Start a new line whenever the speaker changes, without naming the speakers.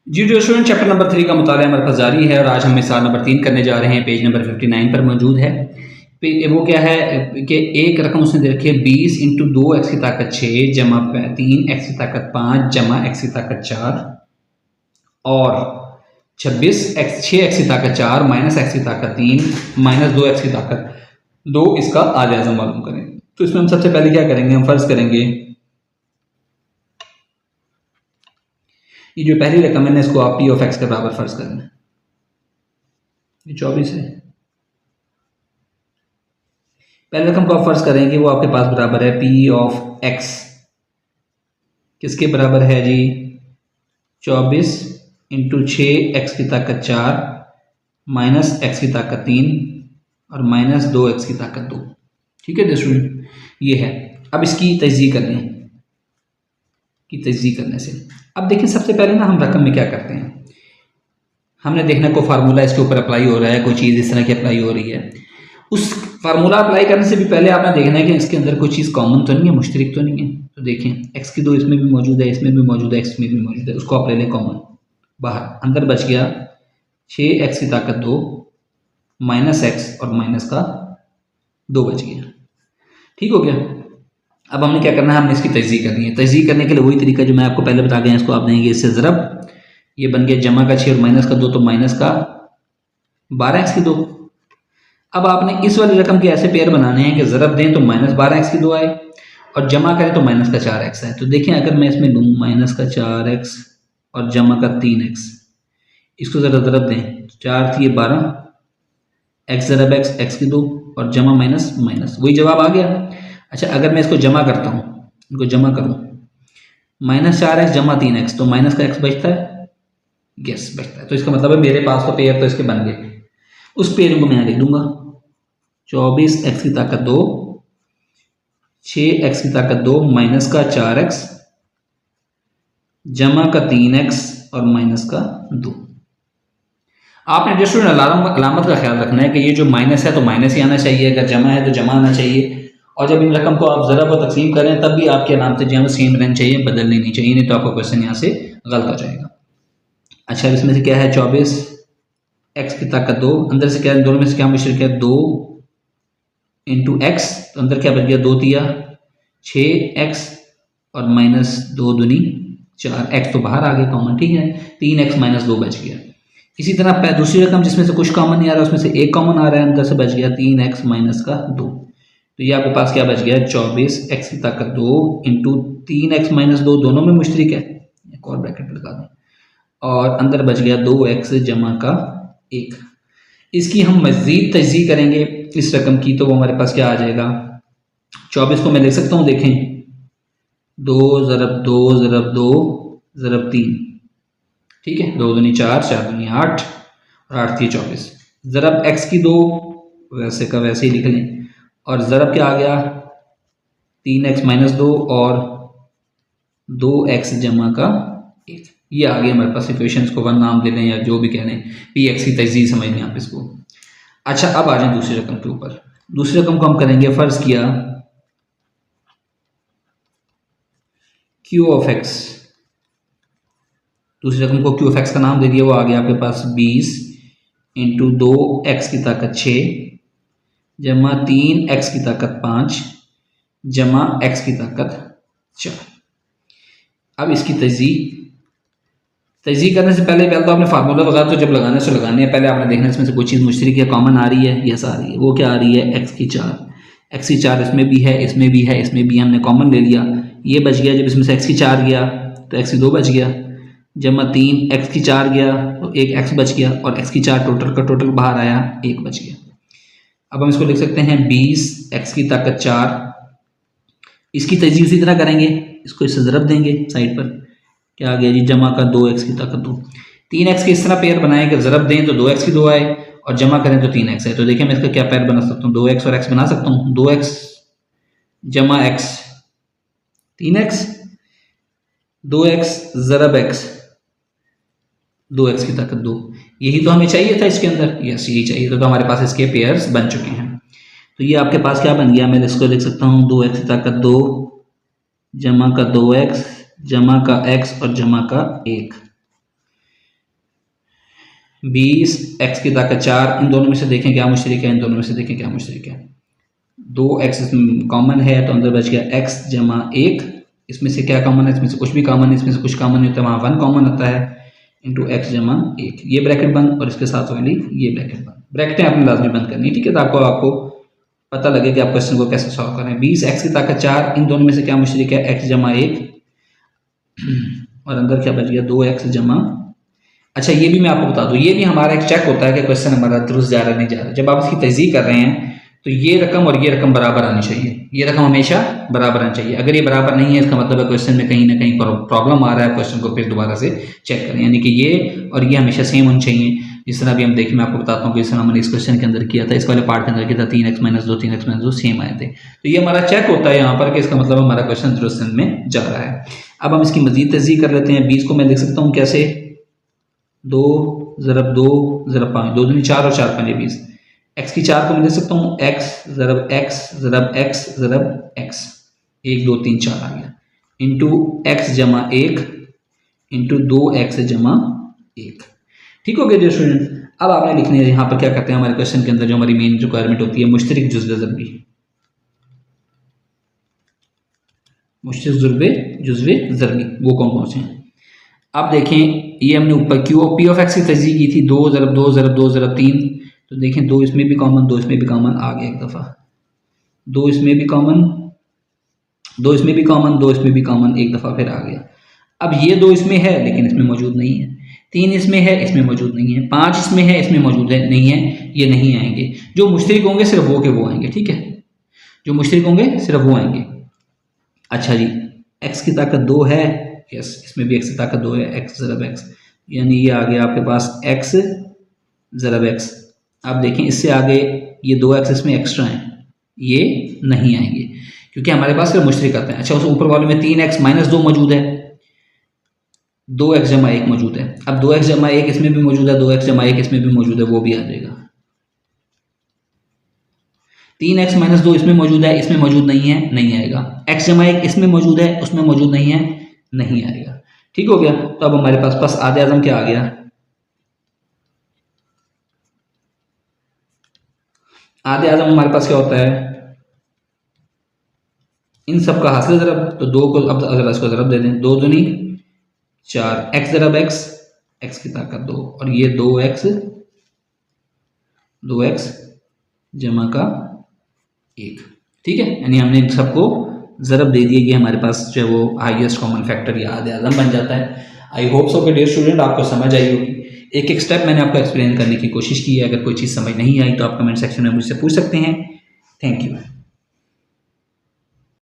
जी student, chapter number 3 का मुताला हमारे पास जारी है और आज हम मिसाल नंबर 3 करने जा रहे हैं। पेज नंबर 59 पर मौजूद है। वो क्या है कि एक रकम उसने दे रखी है 20 इंटू 2 एक्स की ताकत 6 जमा 3 एक्स की ताकत 5 जमा एक्स की ताकत 4 और 26 एक्स 6 एक्स की ताकत 4 माइनस एक्स की ताकत 3 माइनस 2 एक्स की ताकत 2, इसका आधे आज़म मालूम करें। तो इसमें हम सबसे पहले क्या करेंगे, हम फर्ज करेंगे ये जो पहली रकम है ना, इसको आप पी ऑफ एक्स के बराबर फर्ज करना है। ये 24 है। पहले रकम को आप फर्ज करेंगे वो आपके पास बराबर है पी ऑफ एक्स, किसके बराबर है जी, 24 इंटू 6 एक्स की ताकत 4 माइनस एक्स की ताकत 3 और माइनस 2 एक्स की ताकत 2। ठीक है स्टूडेंट, ये है। अब इसकी तजज़ीह करनी है कि तजज़ीह करने से अब देखिए सबसे पहले ना हम रकम में क्या करते हैं, हमने देखना को फार्मूला इसके ऊपर अप्लाई हो रहा है, कोई चीज़ इस तरह की अप्लाई हो रही है। उस फार्मूला अप्लाई करने से भी पहले आपने देखना है कि इसके अंदर कोई चीज़ कॉमन तो नहीं है, मुश्तरक तो नहीं है। तो देखें एक्स की 2 इसमें भी मौजूद है, इसमें भी मौजूद है, एक्स में भी मौजूद है, उसको आप ले लें कॉमन बाहर। अंदर बच गया 6 एक्स की ताकत 2 माइनस एक्स और माइनस का 2 बच गया। ठीक हो गया। अब हमने क्या करना है, हमने इसकी तजज़ीह करनी है। तजज़ीह करने के लिए वही तरीका जो मैं आपको पहले बता गया, इसको आप देंगे इससे ज़रब, ये बन गया जमा का 6 और माइनस का 2, तो माइनस का 12 एक्स की 2। अब आपने इस वाली रकम के ऐसे पेयर बनाने हैं कि ज़रब दें तो माइनस 12 एक्स की 2 आए और जमा करें तो माइनस का 4 एक्स है। तो देखें अगर मैं इसमें लूँ माइनस का 4 एक्स और जमा का 3 एक्स, इसको ज़रा ज़रब दें, 4 थी 12 एक्स ज़रब एक्स, एक्स की 2 और जमा माइनस माइनस, वही जवाब आ गया। अच्छा अगर मैं इसको जमा करता हूँ, इनको जमा करूँ, माइनस 4 एक्स जमा 3 एक्स, तो माइनस का एक्स बचता है, यस बचता है। तो इसका मतलब है मेरे पास तो पेयर तो इसके बन गए। उस पेयर को मैं लिख दूंगा 24 एक्स की ताकत 2 6 एक्स की ताकत 2 माइनस का 4 एक्स जमा का 3 एक्स और माइनस का 2। आपने जो स्टूडेंट अलामत का ख्याल रखना है कि ये जो माइनस है तो माइनस ही आना चाहिए, अगर जमा है तो जमा आना चाहिए, और जब इन रकम को आप ज़रब और तकसीम करें तब भी आपकी अलामतें जो है सेम रहनी चाहिए, बदलनी नहीं चाहिए, नहीं तो आपका क्वेश्चन यहाँ से गलत हो जाएगा। अच्छा इसमें से क्या है 24 एक्स की ताकत 2, अंदर से क्या, दोनों में से क्या मुश्किल है, 2 इंटू एक्स, तो अंदर क्या बच गया, 2 तिया 6 एक्स और माइनस 2 दूनी 4, एक्स तो बाहर आ गया कॉमन, ठीक है, 3 एक्स माइनस 2 बच गया। इसी तरह दूसरी रकम जिसमें से कुछ कॉमन नहीं आ रहा, उसमें से एक कॉमन आ रहा है, अंदर से बच गया 3 एक्स माइनस का 2। तो ये आपके पास क्या बच गया, 24 एक्स की ताकत 2 इंटू 3 एक्स माइनस 2, दोनों में मुश्तरक है, एक और ब्रैकेट लगा दें, और अंदर बच गया 2 एक्स जमा का 1। इसकी हम मज़ीद तजज़ीह करेंगे इस रकम की, तो वो हमारे पास क्या आ जाएगा, 24 को मैं लिख सकता हूँ, देखें 2 ज़रब 2 ज़रब 2 ज़रब 3, ठीक है, 2 दूनी 4 4 दूनी 8 और 8 थी 24, ज़रब एक्स की 2 वैसे का वैसे ही लिख लें, और ज़रब क्या आ गया 3 एक्स माइनस 2 और 2 एक्स जमा का 1। ये आ गया हमारे पास इक्वेशन को 1 नाम दे लें या जो भी कह लें, पी एक्स की तजज़ीह समझ लें आप इसको। अच्छा अब आ जाए दूसरी रकम के ऊपर। दूसरी रकम को हम करेंगे, फ़र्ज़ किया क्यू ऑफ एक्स, दूसरी रकम को क्यू ऑफ एक्स का नाम दे दिया, वो आ गया आपके पास 20 इंटू 2 एक्स की ताकत 6 जमा 3 एक्स की ताकत 5 जमा एक्स की ताकत 4। अब इसकी तजज़ीह करने से पहले तो आपने फार्मूला वगैरह तो जब लगाने से लगाने हैं, पहले आपने देखना इसमें से कोई चीज़ मुश्तरक है, कॉमन आ रही है, यस आ रही है। वो क्या आ रही है, एक्स की 4, एक्स की 4 इसमें भी है, इसमें भी है, इसमें भी हमने कॉमन ले लिया, ये बच गया। जब इसमें से एक्स की 4 गया तो एक्स की 2 बच गया, जमा 3 एक्स की 4 गया तो 1 एक्स बच गया, और एक्स की 4 टोटल का टोटल बाहर आया, 1 बच गया। अब हम इसको लिख सकते हैं 20 एक्स की ताकत 4, इसकी तजज़ीह उसी तरह करेंगे, इसको इससे ज़रब देंगे साइड पर, क्या आ गया जी, जमा का 2 एक्स की ताकत 2। 3 एक्स के इस तरह पेयर बनाए कि ज़रब दें तो 2 एक्स की 2 आए और जमा करें तो 3 एक्स है। तो देखिए मैं इसका क्या पेयर बना सकता हूँ, 2 एक्स और एक्स बना सकता हूँ, 2 एक्स जमा एक्स 3 एक्स, 2 एक्स ज़रब एक्स 2 एक्स की ताकत 2। यही तो हमें चाहिए था इसके अंदर, यस यही चाहिए था, तो हमारे पास इसके पेयर्स बन चुके हैं। तो ये आपके पास क्या बन गया, मैं इसको लिख सकता हूँ 2 एक्स की ताकत 2 जमा का 2 एक्स जमा का एक्स और जमा का 1। 20 x की ताकत 4, इन दोनों में से देखें क्या मुश्तरक है, इन दोनों में से देखें क्या मुश्तरक है। 2x इसमें कॉमन है तो अंदर बच गया x जमा 1, इसमें से क्या कॉमन है, इसमें से कुछ भी कॉमन है, इसमें से कुछ कॉमन नहीं होता, वहाँ 1 कॉमन होता है, इंटू x जमा 1, ये ब्रैकेट बंद और इसके साथ वाली ये ब्रैकेट बंद। ब्रैकेटें आपने लाजमी बंद करनी है, ठीक है, तो आपको पता लगे कि आप क्वेश्चन को कैसे सॉल्व करें। 20 x की ताकत 4, इन दोनों में से क्या मुश्तरक है, x जमा 1, और अंदर क्या बच गया 2x जमा। अच्छा ये भी मैं आपको बता दूं, ये भी हमारा एक चेक होता है कि क्वेश्चन हमारा दुरुस्त जा रहा नहीं जा रहा। जब आप इसकी तहज़ीक कर रहे हैं तो ये रकम और ये रकम बराबर आनी चाहिए, ये रकम हमेशा बराबर आनी चाहिए। अगर ये बराबर नहीं है इसका मतलब है क्वेश्चन में कहीं ना कहीं प्रॉब्लम आ रहा है, क्वेश्चन को फिर दोबारा से चेक करें, यानी कि ये और ये हमेशा सेम होनी चाहिए। जिस तरह भी हम देखें, मैं आपको बताता हूँ कि इस तरह हमने इस क्वेश्चन के अंदर किया था, इस वाले पार्ट के अंदर किया था 3x-2 3x-2 सेम आए थे, तो ये हमारा चेक होता है यहाँ पर कि इसका मतलब हमारा क्वेश्चन दुरुस्त में जा रहा है। अब हम इसकी मजीद तहज़ीक कर लेते हैं। 20 को मैं लिख सकता हूँ कैसे, 2 ज़रब 2 ज़रब 5, 2 दूनी 4 और 4 5 20। x की 4 को मैं लिख सकता हूँ x ज़रब x ज़रब x ज़रब x, 1 2 3 4 आ गया, इंटू x जमा 1 इंटू 2x जमा 1। ठीक हो गया जी स्टूडेंट। अब आपने लिखने है यहाँ पर क्या करते हैं, हमारे क्वेश्चन के अंदर जो हमारी मेन रिक्वायरमेंट होती है मुश्तरक जुज़्व ज़रबी, मुश्तरक जुज़्व ज़रबी वो कौन कौन से हैं। अब देखें ये हमने ऊपर पी ऑफ एक्स की तहज़ीक की थी, 2 ज़रब 2 ज़रब 2 ज़रब 3, तो देखें 2 इसमें भी कॉमन, 2 इसमें भी कॉमन आ गया एक दफ़ा, 2 इसमें भी कॉमन, 2 इसमें भी कॉमन, 2 इसमें भी कॉमन एक दफ़ा फिर आ गया। अब ये 2 इसमें है लेकिन इसमें मौजूद नहीं है, 3 इसमें है इसमें मौजूद नहीं है, 5 इसमें है इसमें मौजूद है नहीं है, ये नहीं आएंगे। जो मुश्तरक होंगे सिर्फ वो के वो आएंगे, ठीक है, जो मुश्तरक होंगे सिर्फ वो आएंगे। अच्छा जी, x की ताकत 2 है, यस इसमें भी x की ताकत 2 है, x ज़रब x, यानी ये आ गया आपके पास x ज़रब x। अब देखें इससे आगे ये 2x इसमें एक्स्ट्रा हैं, ये नहीं आएंगे क्योंकि हमारे पास सिर्फ मुश्तरक आते हैं। अच्छा उस ऊपर वाले में 3x माइनस 2 मौजूद है, 2x जमा 1 मौजूद है। अब 2x जमा 1 इसमें भी मौजूद है, 2x जमा 1 इसमें भी मौजूद है, वो भी आ जाएगा। 3x माइनस 2 इसमें मौजूद है, इसमें मौजूद नहीं है, नहीं आएगा। x जमा 1 इसमें मौजूद है, उसमें मौजूद नहीं है, नहीं आएगा। ठीक हो गया। तो अब हमारे पास आधे आज़म क्या आ गया, आधे आज़म हमारे पास क्या होता है, इन सब का हासिल ज़रब, तो 2 को अब अगर इसको ज़रब दे दें, 2 दूनी 4, x ज़रब x, x की ताकत 2, और ये 2x जमा का 1, ठीक है, यानी हमने इन सबको ज़रब दे दिए, ये हमारे पास जो है वो हाईएस्ट कॉमन फैक्टर या आधे आज़म बन जाता है। आई होप सो कि डियर स्टूडेंट आपको समझ आई होगी। एक एक स्टेप मैंने आपको एक्सप्लेन करने की कोशिश की है, अगर कोई चीज़ समझ नहीं आई तो आप कमेंट सेक्शन में मुझसे पूछ सकते हैं। Thank you.